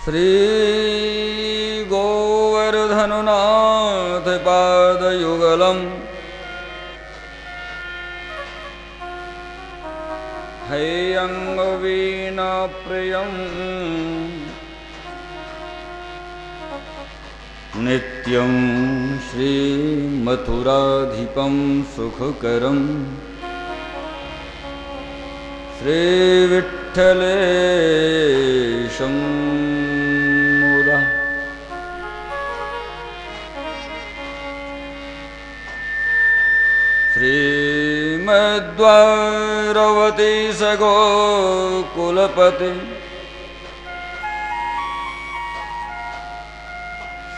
श्री गोवर्धननाथ पादयुगलम् हैयंगवीना प्रियं नित्यं श्री मथुराधिपं सुखकरं श्री विठ्ठलेशं मुदा श्रीमद्वारवती सगोकुलपति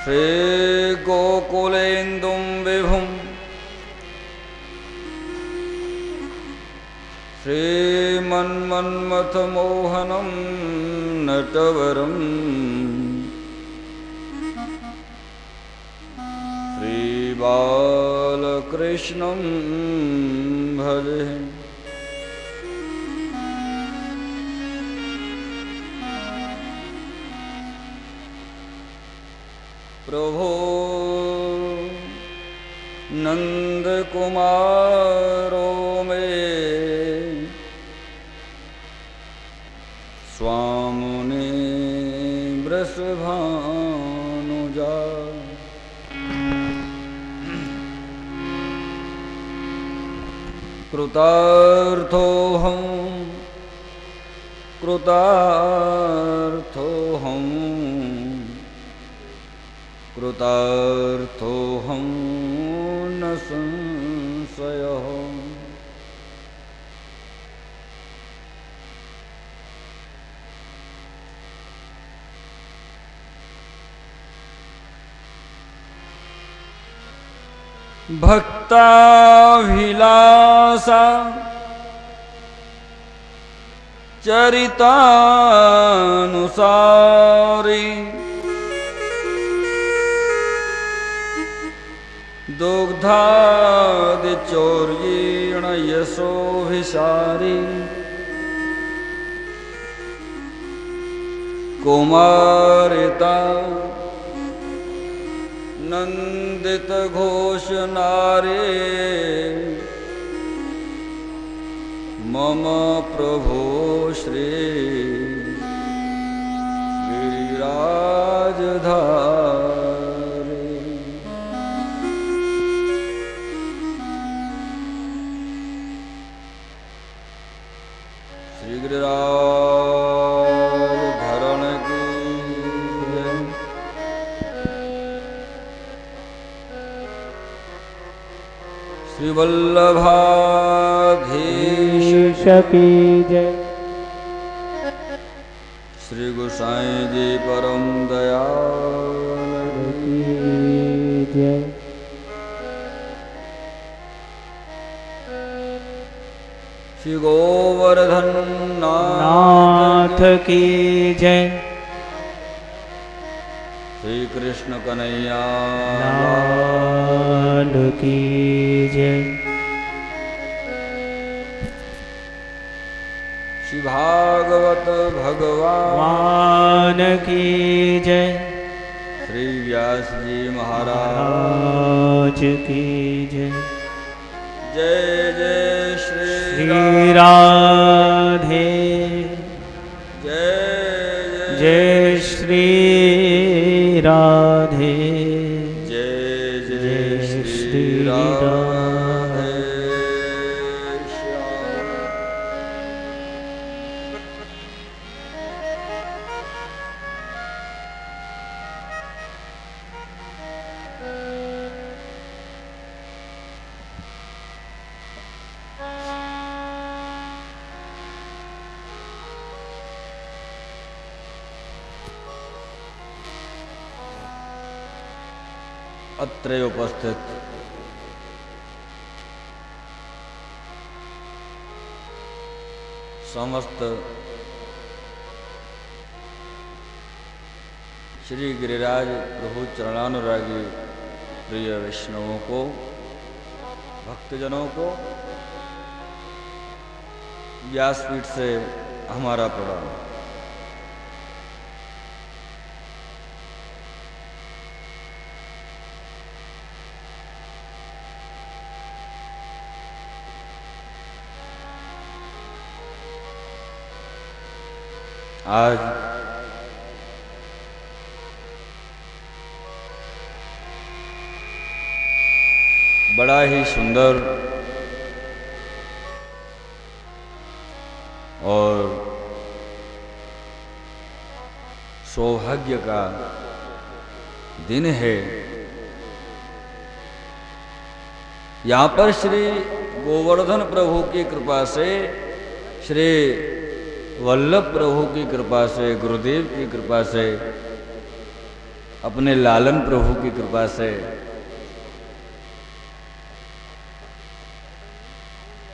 श्री गोकुलेन्दुं विभुं श्रीमन्मन्मथमोहनं नटवरं श्रीबालकृष्णं भजे। प्रभो नंदकुमारो मे स्वामुने वृषभानुजा कृतार्थोऽहं कृतार्थोऽहं न संशयः। भक्ताभिलाषा चरितानुसारी दुग्धादिचौर्येण यशोभिसारी कुमारिता नंदित घोष नारे मम प्रभो श्री गिरिराजधारी। श्री गिरिराज धरण की श्री वल्लभाधीश की जय। श्री गोसाई जी परम दयाल की जय। श्री गोवर्धन नाथ की जय। श्री कृष्ण कन्हैया लाल की जय। श्री भागवत भगवान की जय। श्री व्यास जी महाराज की जय। जय जय श्री राधे जय जय श्री राधे जय जय श्री राधे श्याम। अत्र उपस्थित समस्त श्री गिरिराज प्रभु चरणानुरागी प्रिय वैष्णवों को, भक्तजनों को व्यासपीठ से हमारा प्रणाम। आज बड़ा ही सुंदर और सौभाग्य का दिन है। यहाँ पर श्री गोवर्धन प्रभु की कृपा से, श्री वल्लभ प्रभु की कृपा से, गुरुदेव की कृपा से, अपने लालन प्रभु की कृपा से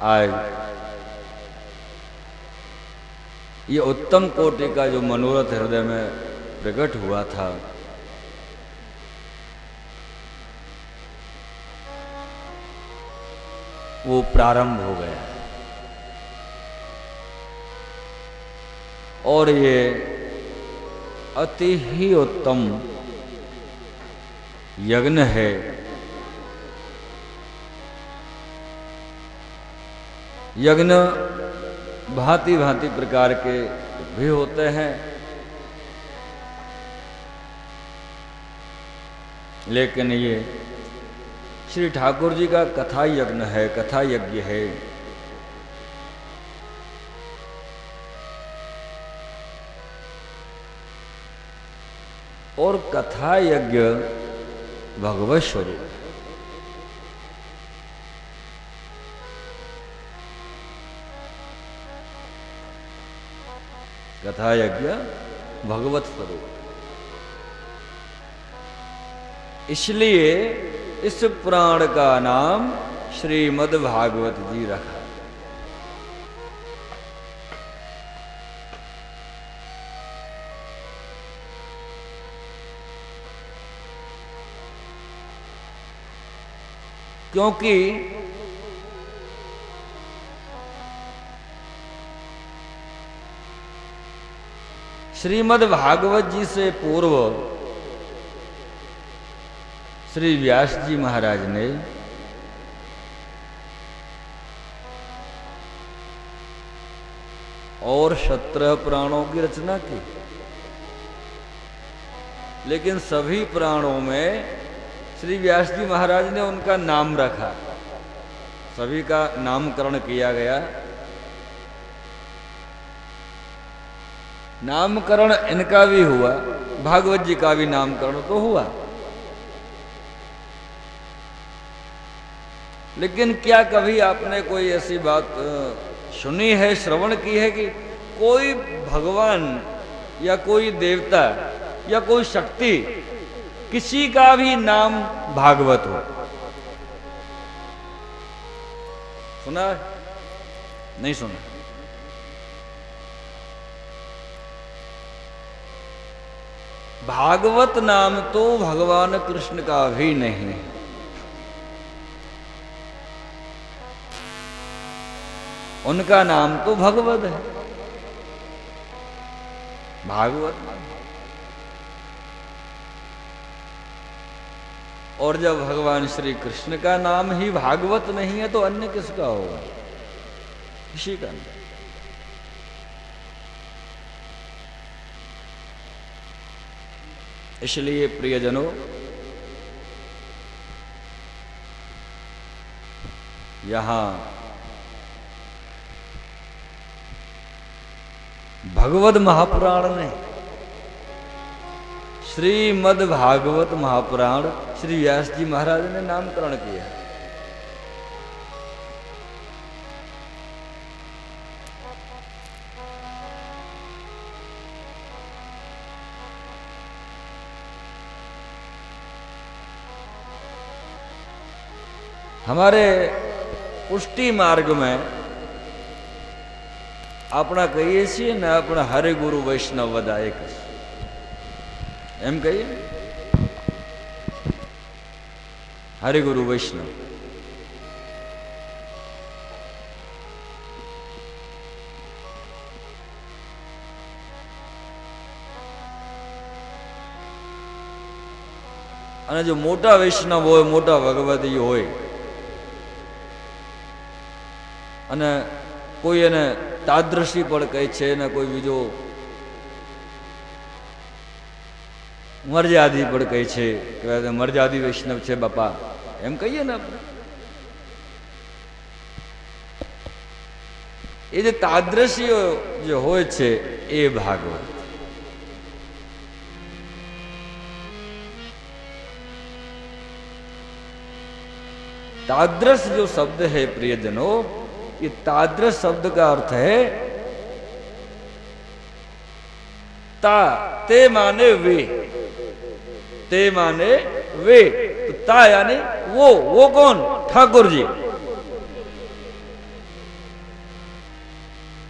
आज ये उत्तम कोटि का जो मनोरथ हृदय में प्रकट हुआ था, वो प्रारंभ हो गया और ये अति ही उत्तम यज्ञ है। यज्ञ भांति भांति प्रकार के भी होते हैं, लेकिन ये श्री ठाकुर जी का कथा यज्ञ है, कथा यज्ञ है। और कथा यज्ञ भगवत स्वरूप, कथा यज्ञ भगवत स्वरूप। इसलिए इस पुराण का नाम श्रीमद् भागवत जी रखा। क्योंकि श्रीमद् भागवत जी से पूर्व श्री व्यास जी महाराज ने और 17 पुराणों की रचना की, लेकिन सभी पुराणों में श्री व्यास जी महाराज ने उनका नाम रखा, सभी का नामकरण किया गया। नामकरण इनका भी हुआ, भागवत जी का भी नामकरण तो हुआ, लेकिन क्या कभी आपने कोई ऐसी बात सुनी है, श्रवण की है कि कोई भगवान या कोई देवता या कोई शक्ति किसी का भी नाम भागवत हो? सुना? नहीं सुना। भागवत नाम तो भगवान कृष्ण का भी नहीं है। उनका नाम तो भगवत है, भागवत। और जब भगवान श्री कृष्ण का नाम ही भागवत नहीं है तो अन्य किसका होगा? किसी का नहीं। इसलिए प्रियजनों, यहां भगवत महापुराण ने, श्रीमद् भागवत महापुराण श्री व्यास जी महाराज ने नामकरण किया। हमारे पुष्टि मार्ग में अपना कहिए છીએ ને, अपना हरे गुरु वैष्णव वदाए एम कहिए, हरे गुरु वैष्णव। અને जो मोटा वैष्णव होय, मोटा भगवती होय, અને કોઈ એને તાદ્રશી પણ કહે છે ને કોઈ બીજો મર્યાદી પણ કહે છે કે મર્યાદી વૈષ્ણવ છે બાપા, એમ કહીએ ને આપણે. એ જે તાદ્રશીઓ જે હોય છે એ ભાગવત. ताद्रस जो शब्द है प्रियजनों, ये ताद्रस शब्द का अर्थ है ता, ते माने वे, ते माने वे, तो ता यानी वो कौन? ठाकुर जी.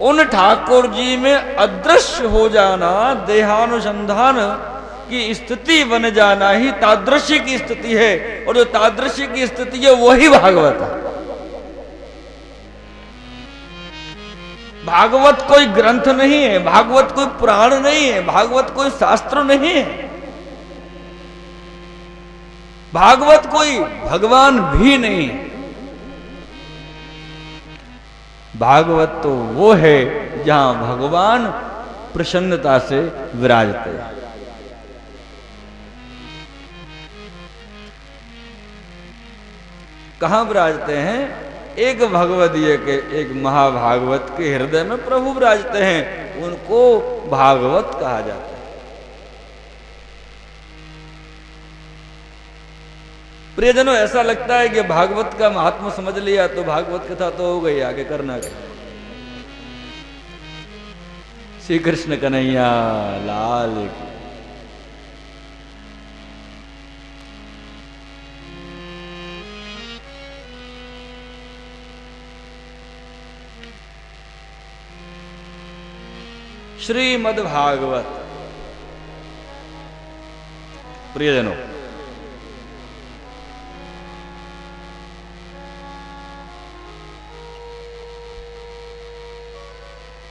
उन ठाकुर जी में अदृश्य हो जाना, देहानुसंधान की स्थिति बन जाना ही तादृशी की स्थिति है. और जो तादृशी की स्थिति है वही भागवत है. भागवत कोई ग्रंथ नहीं है, भागवत कोई पुराण नहीं है, भागवत कोई शास्त्र नहीं है, भागवत कोई भगवान भी नहीं है. भागवत तो वो है जहां भगवान प्रसन्नता से विराजते हैं. कहां विराजते हैं? एक भगवदीय के, एक महाभागवत के हृदय में प्रभु विराजते हैं, उनको भागवत कहा जाता है. प्रियजनों, ऐसा लगता है कि भागवत का महात्मा समझ लिया तो भागवत कथा तो हो गई, आगे करना क्या. श्री कृष्ण कन्हैया लाल की. श्रीमद् भागवत. प्रियजनों,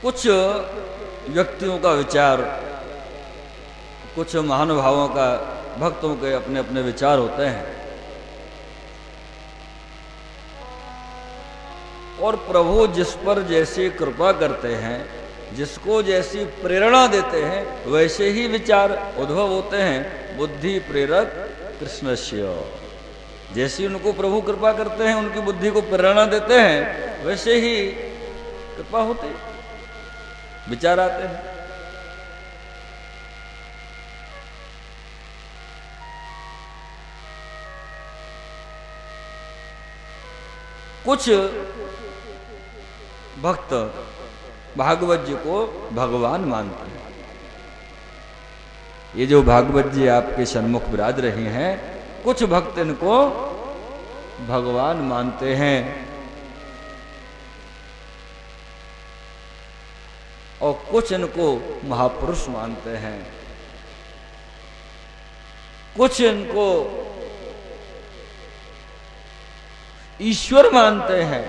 कुछ व्यक्तियों का विचार, कुछ महानुभावों का, भक्तों के अपने अपने विचार होते हैं, और प्रभु जिस पर जैसी कृपा करते हैं, जिसको जैसी प्रेरणा देते हैं, वैसे ही विचार उद्भव होते हैं. बुद्धि प्रेरक कृष्णस्य. जैसी उनको प्रभु कृपा करते हैं, उनकी बुद्धि को प्रेरणा देते हैं, वैसे ही कृपा होती, विचार आते हैं. कुछ भक्त भागवत जी को भगवान मानते हैं. ये जो भागवत जी आपके सन्मुख विराज रही हैं, कुछ भक्त इनको भगवान मानते हैं और कुछ इनको महापुरुष मानते हैं, कुछ इनको ईश्वर मानते हैं.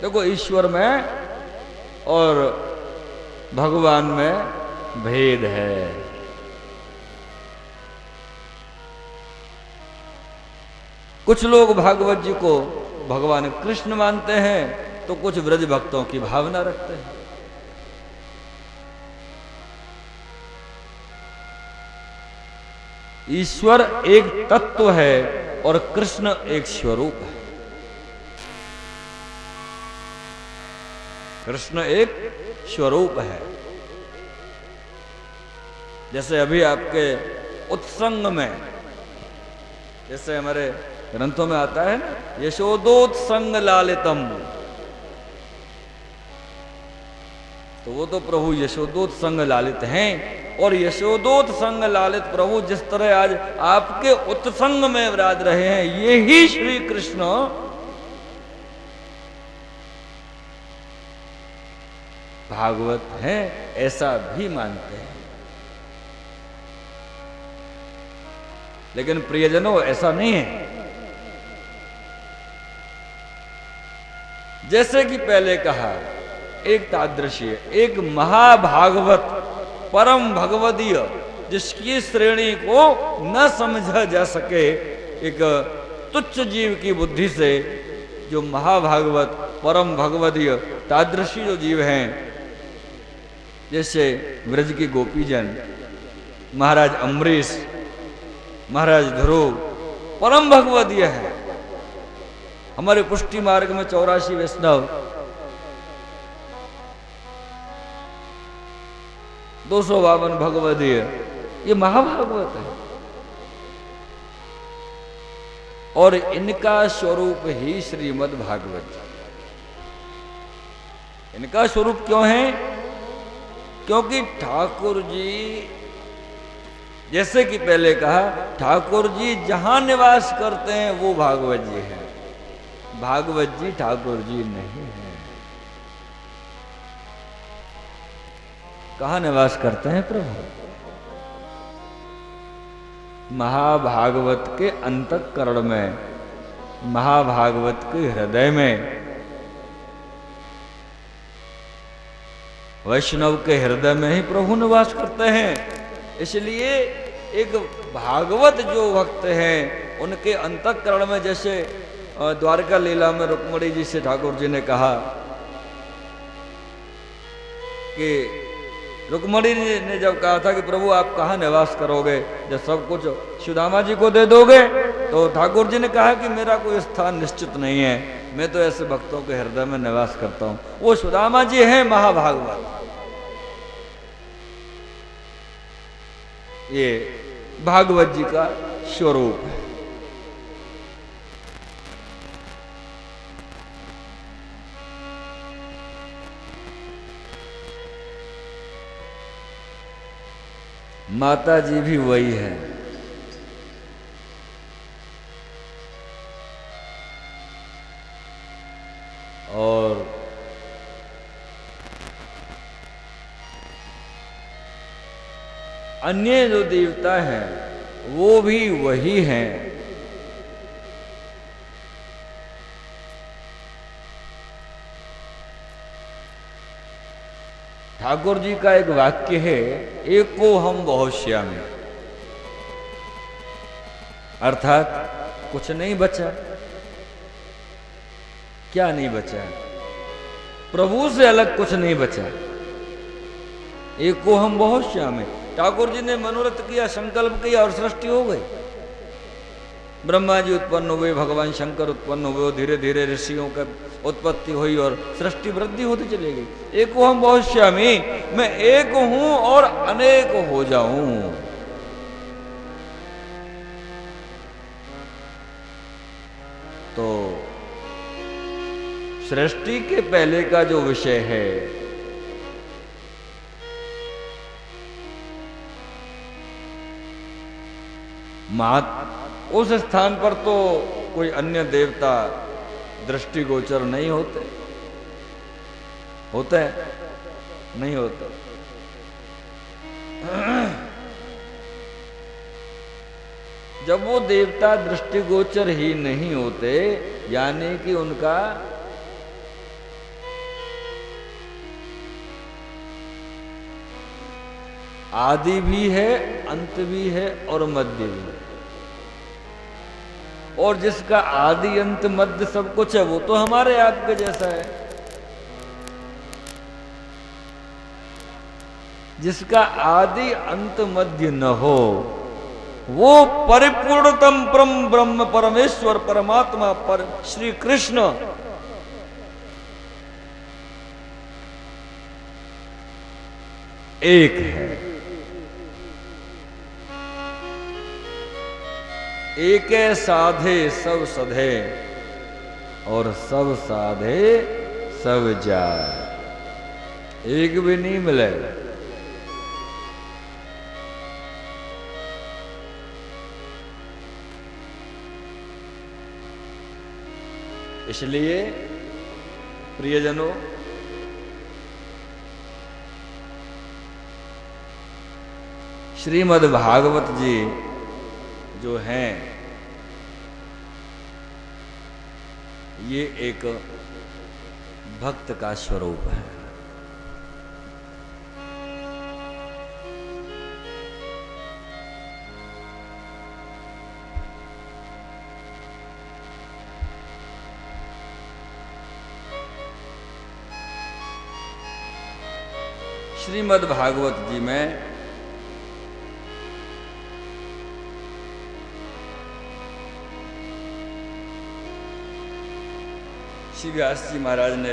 देखो, ईश्वर में और भगवान में भेद है. कुछ लोग भागवत जी को भगवान कृष्ण मानते हैं, तो कुछ ब्रज भक्तों की भावना रखते हैं. ईश्वर एक तत्व है और कृष्ण एक स्वरूप है. कृष्ण एक स्वरूप है. जैसे अभी आपके उत्संग में, जैसे हमारे ग्रंथों में आता है ना, यशोदोत्संग लालितम, तो वो तो प्रभु यशोदोत्संग लालित हैं. और यशोदोत्संग लालित प्रभु जिस तरह आज आपके उत्संग में विराज रहे हैं, ये ही श्री कृष्ण भागवत है, ऐसा भी मानते हैं. लेकिन प्रियजनों, ऐसा नहीं है. जैसे कि पहले कहा, एक तादृशीय, एक महाभागवत, परम भगवदीय, जिसकी श्रेणी को न समझा जा सके, एक तुच्छ जीव की बुद्धि से जो महाभागवत, परम भगवदीय, तादृशी जो जीव हैं, जैसे ब्रज की गोपीजन, महाराज अम्बरीश, महाराज ध्रुव परम भगवदीय है। हमारे पुष्टि मार्ग में 84 वैष्णव 252 भगवदीय, ये महाभागवत है। और इनका स्वरूप ही श्रीमद् भागवत। इनका स्वरूप क्यों है? क्योंकि ठाकुर जी, जैसे कि पहले कहा, ठाकुर जी जहां निवास करते हैं वो भागवत जी है, भागवत जी ठाकुर जी नहीं है। कहां निवास करते हैं प्रभु? महाभागवत के अंतःकरण में, महाभागवत के हृदय में। वैष्णव के हृदय में ही प्रभु निवास करते हैं। इसलिए एक भागवत जो भक्त हैं उनके अंतःकरण में, जैसे द्वारका लीला में रुक्मणी जी से ठाकुर जी ने कहा कि रुक्मणी ने जब कहा था कि प्रभु आप कहाँ निवास करोगे, जब सब कुछ सुदामा जी को दे दोगे, तो ठाकुर जी ने कहा कि मेरा कोई स्थान निश्चित नहीं है, मैं तो ऐसे भक्तों के हृदय में निवास करता हूं। वो सुदामा जी हैं महाभागवत। ये भागवत जी का स्वरूप है। माता जी भी वही है। और अन्य जो देवता हैं वो भी वही हैं। ठाकुर जी का एक वाक्य है, एक को हम बहुश्यामी, अर्थात कुछ नहीं बचा। क्या नहीं बचा? प्रभु से अलग कुछ नहीं बचा। एक को हम बहुश्यामी। ठाकुर जी ने मनोरथ किया, संकल्प किया और सृष्टि हो गई। ब्रह्मा जी उत्पन्न हुए, भगवान शंकर उत्पन्न हुए, धीरे धीरे ऋषियों का उत्पत्ति हुई और सृष्टि वृद्धि होती चली गई। एक हम बहुश्यामी, मैं एक हूं और अनेक हो जाऊं। तो सृष्टि के पहले का जो विषय है, उस स्थान पर तो कोई अन्य देवता दृष्टिगोचर नहीं होते। होते हैं? नहीं होते। जब वो देवता दृष्टिगोचर ही नहीं होते, यानी कि उनका आदि भी है, अंत भी है और मध्य भी है। और जिसका आदि अंत मध्य सब कुछ है वो तो हमारे आपके जैसा है। जिसका आदि अंत मध्य न हो वो परिपूर्णतम परम ब्रह्म परमेश्वर परमात्मा पर श्री कृष्ण एक है। एक साधे सब सधे और सब साधे सब जाए। एक भी नहीं मिले। इसलिए प्रियजनों, श्रीमद् भागवत जी जो हैं, ये एक भक्त का स्वरूप है। श्रीमद् भागवत जी में ऋषि व्यास जी महाराज ने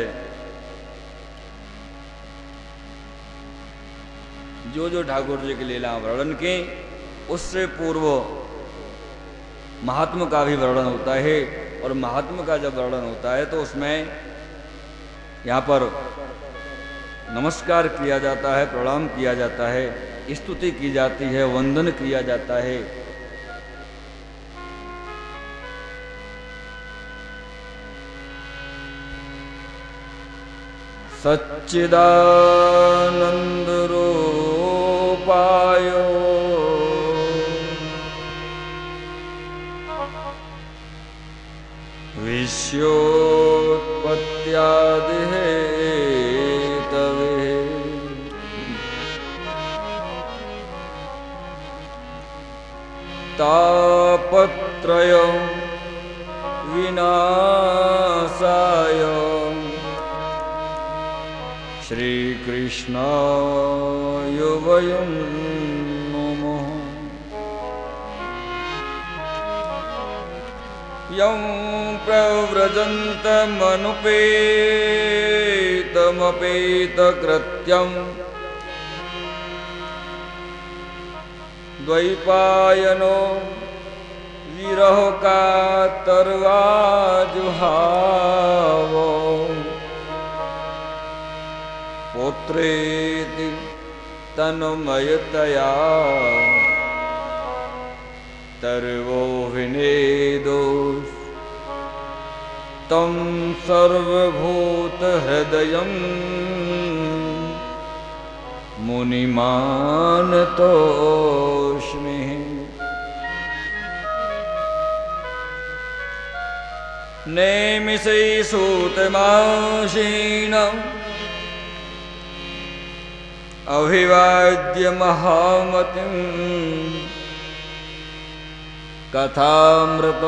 जो जो ठाकुर जी की लीला वर्णन की, उससे पूर्व महात्मा का भी वर्णन होता है। और महात्मा का जब वर्णन होता है तो उसमें यहाँ पर नमस्कार किया जाता है, प्रणाम किया जाता है, स्तुति की जाती है, वंदन किया जाता है। सच्चिदानंद रूपाय विश्वोत्पत्त्यादि हेतवे तापत्रय विनाशाय श्री कृष्णाय वयं नमः। यं प्रव्रजन्तमनुपेतमपेतकृत्यं द्वैपायनो विरहकातर्वाजुहाव पुत्रेति तन्मयतया तर्वो विनेदोष तं सर्वभूतहृदयं मुनिमानतोऽस्मि। नेमिषै सूतमासीनं अभिवाद्य महामतिं कथामृत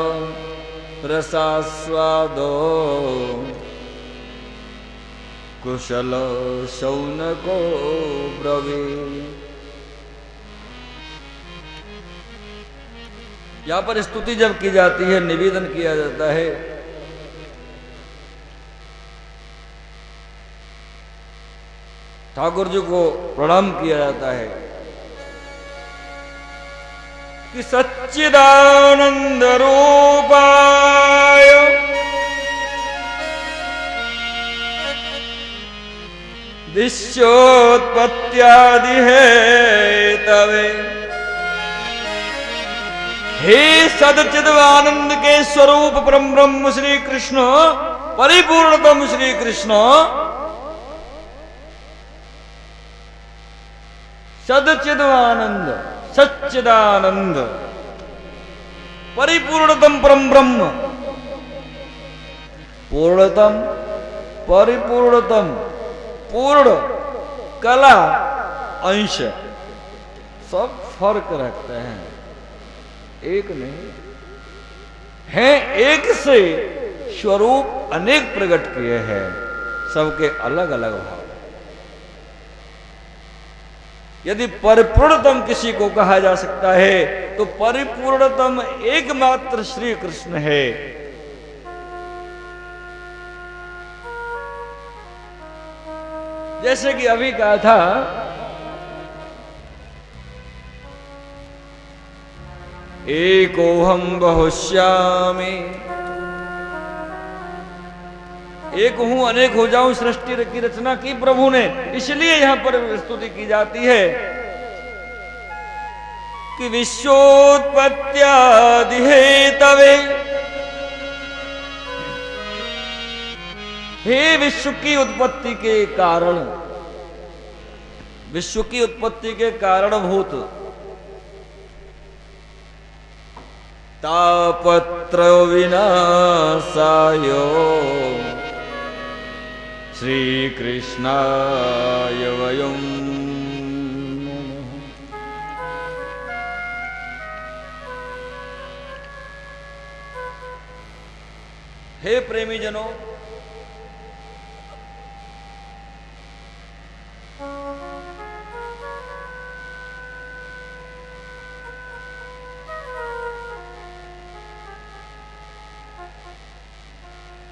रसास्वादो कुशल शौनको ब्रवीत्। यहाँ पर स्तुति जब की जाती है, निवेदन किया जाता है, ठाकुर जी को प्रणाम किया जाता है कि सच्चिदानंद रूपाय विश्वोत्पत्त्यादि हेतवे, हे सच्चिदानंद के स्वरूप परम ब्रह्म श्री कृष्ण, परिपूर्णतम श्री कृष्ण, सच्चिदानंद, सच्चिदानंद, परिपूर्णतम परम ब्रह्म, पूर्णतम, परिपूर्णतम, पूर्ण, कला, अंश, सब फर्क रखते हैं, एक नहीं है। एक से स्वरूप अनेक प्रकट किए हैं, सबके अलग अलग भाव। यदि परिपूर्णतम किसी को कहा जा सकता है तो परिपूर्णतम एकमात्र श्री कृष्ण है। जैसे कि अभी कहा था, एकोहम बहुश्यामि, एक हूं अनेक हो जाऊं, सृष्टि की रचना की प्रभु ने, इसलिए यहां पर स्तुति की जाती है कि विश्वोत्पत्त्यादि हेतवे, हे विश्व की उत्पत्ति के कारण, विश्व की उत्पत्ति के कारणभूत, तापत्र विनाशाय श्री कृष्णाय वयं नमः। हे प्रेमी जनों,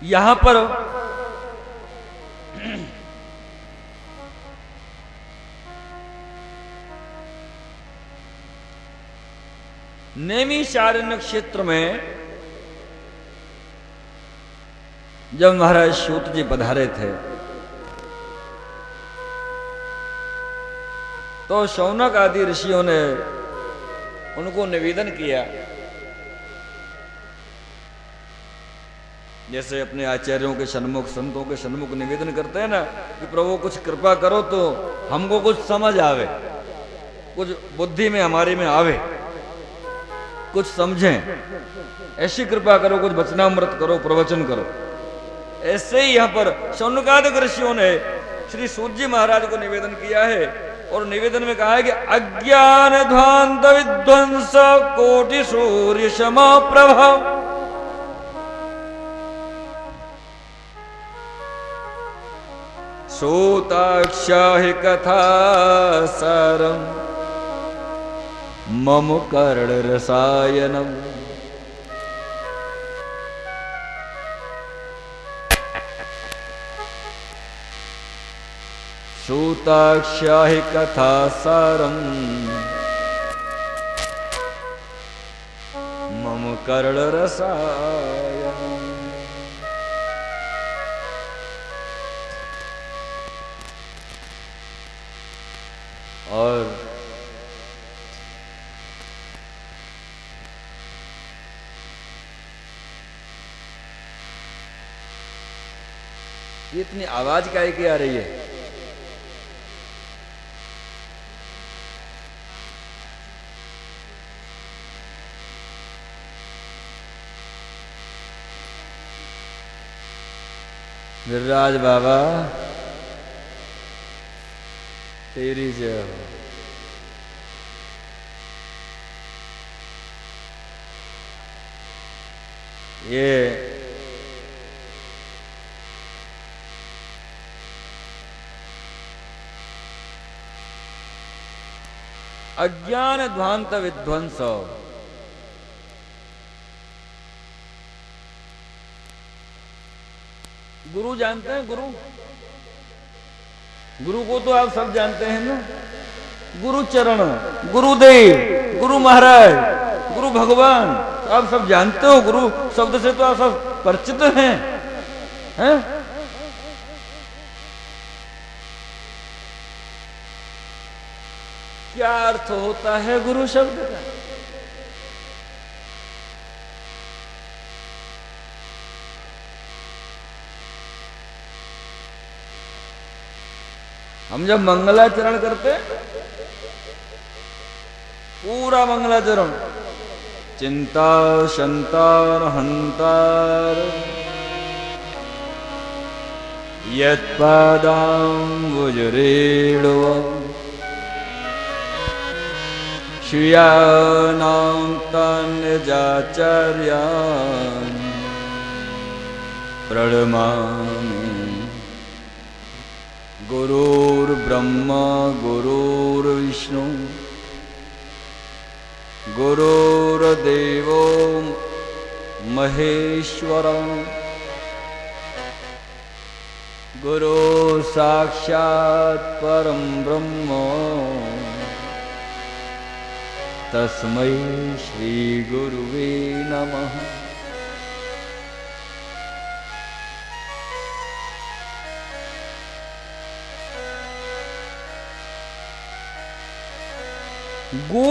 यहां पर नैमिषारण्य क्षेत्र में जब महाराज सूत जी पधारे थे तो शौनक आदि ऋषियों ने उनको निवेदन किया, जैसे अपने आचार्यों के सन्मुख, संतों के सन्मुख निवेदन करते हैं ना कि प्रभु कुछ कृपा करो तो हमको कुछ समझ आवे, कुछ बुद्धि में हमारी में आवे, कुछ समझें, ऐसी कृपा करो, कुछ वचनामृत करो, प्रवचन करो। ऐसे ही यहां पर शौनकादिक ऋषियों ने श्री सूत जी महाराज को निवेदन किया है और निवेदन में कहा है कि अज्ञान ध्वांत विध्वंस कोटि सूर्य सम प्रभाव, सूताक्षाहि कथा सारम मम कर्ण रसायनम। सूताक्षाहि कथा सारम मम कर्ण रसायनम। और इतनी आवाज काहे की आ रही है? गिरिराज बाबा तेरी जय हो। ये अज्ञान ध्वांत विध्वंस, गुरु जानते हैं? गुरु गुरु को तो आप सब जानते हैं ना। गुरु चरण, गुरुदेव, गुरु महाराज, गुरु भगवान, तो आप सब जानते हो। गुरु शब्द से तो आप सब परिचित हैं, हैं? क्या अर्थ होता है गुरु शब्द का? हम जब मंगलाचरण करते पूरा मंगलाचरण, चिंता शंतार हंतार यत्पादाम्बुजरेणुव श्रियाणां तन्निजाचार्यान् प्रणमामि। गुरुर्ब्रह्मा गुरुर्विष्णु गुरुर्देवो महेश्वरा गुरु साक्षात् परं ब्रह्म तस्मै श्री गुरुवे नमः। गु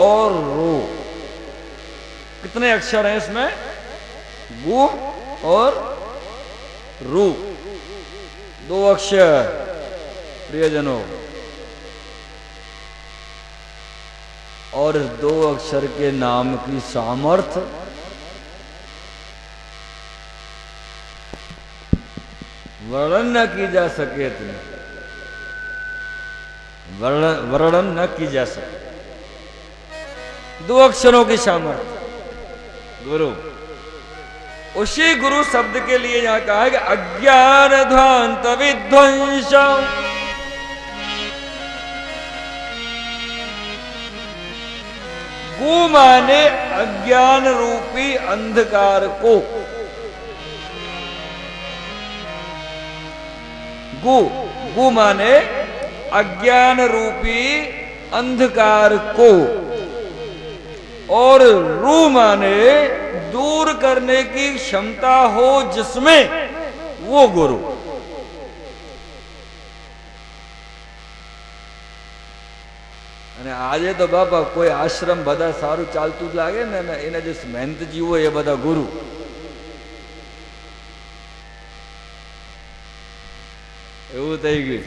और रू, कितने अक्षर हैं इसमें? गु और रू, दो अक्षर प्रियजनों। और इस दो अक्षर के नाम की सामर्थ्य वर्णन न की जा सके, इतनी वर्णन न की जा सके। दो अक्षरों की सामर्थ्य गुरु। उसी गुरु शब्द के लिए यहां कहा है कि अज्ञान ध्वांत विध्वंस। गु माने अज्ञान रूपी अंधकार को, गु गु माने अज्ञान रूपी अंधकार को, और रू माने दूर करने की क्षमता हो जिसमें, वो गुरु। અને આજે તો બાપા કોઈ આશ્રમ બધા સારું ચાલતું જ લાગે ને એના જે મહેનતજી હોય એ બધા ગુરુ. એવું થઈ ગયું.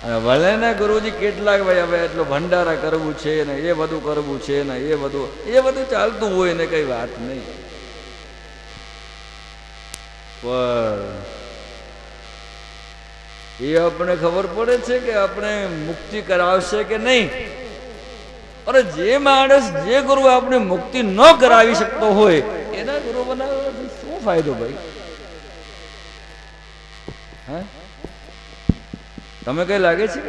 અને ભલે ને ગુરુજી કેટલાક ભાઈ હવે એટલું ભંડારા કરવું છે ને એ બધું કરવું છે ને એ બધું ચાલતું હોય ને કઈ વાત નહીં, પણ એ આપણે ખબર પડે છે કે આપણે મુક્તિ કરાવશે કે નહીં. અરે જે માણસ જે ગુરુ આપણે મુક્તિ ન કરાવી શકતો હોય એના ગુરુ બનાવવાથી શું ફાયદો ભાઈ? હા, તમે કઈ લાગે છે?